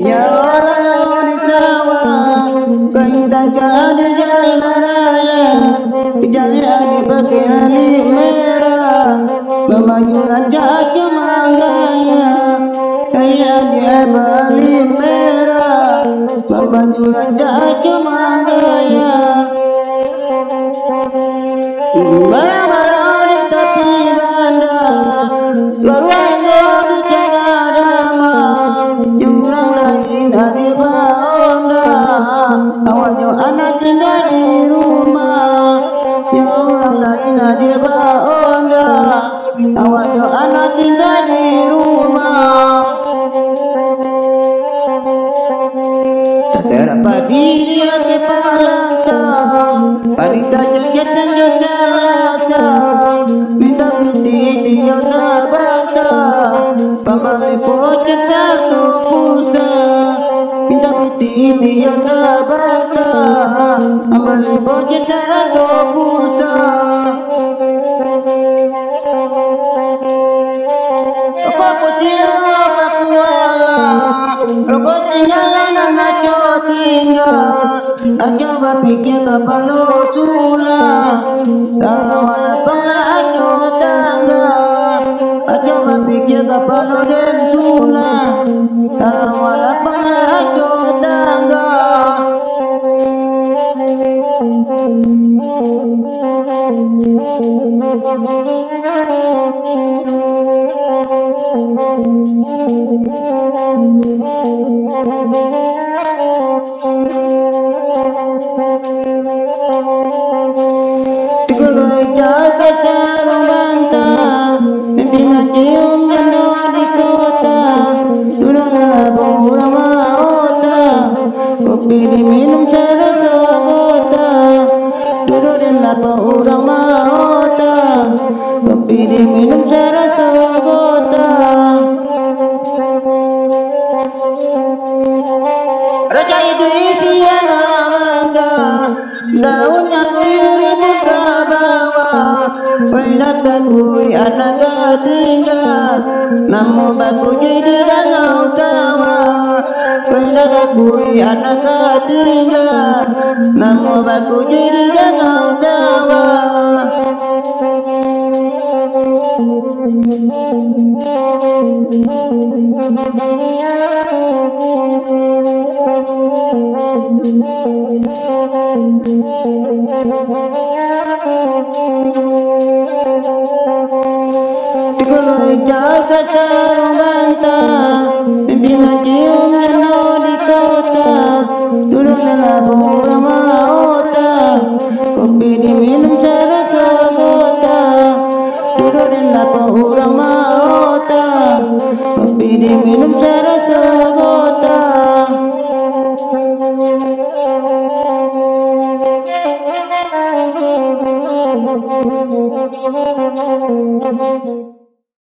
Jalan di sawah, keindahkan di jalan raya, jalan di pakaian merah, pemajuran jatuh mangganya, kayak dia bali merah, pemajuran jatuh mangganya. Barang-barang di tepi bandar, keluarga di Cagadama, jurang lagi dari Honda, awalnya anak tinggal di rumah, jurang lagi dari Honda, awalnya anak tinggal di rumah. Terserah padi dia kepalata, padi tajam jatan josalata, minta putih dia sabata, pamali pocet satu pulsa, minta putih dia sabata, pamali pocet satu pulsa. Apa putih apa kuala, apa tinggalan anak tinggal, aja berpikir kepala sulah, kalau ada pengacu tangga, aja berpikir kepala dan sulah, kalau ada pengacu tangga. Tiga jaga sarung bantah, bina cium janda di kota, sudah melabung ramah ota, kopi diminum serasa kota, duduk di lapang ramah ota, kopi diminum serasa kota. Raja itu isian mangga, daunnya kuyur buka bawah, pendatang kui anak tinggal, namun baku jadi danau sawah, pendatang kui anak tinggal, namun baku jadi danau sawah. Jaga sarung bantah, bina cium janda di kota, duduk melabung ramah ota, kopi diminum serasa kota, duduk di lapang ramah ota, kopi diminum serasa kota.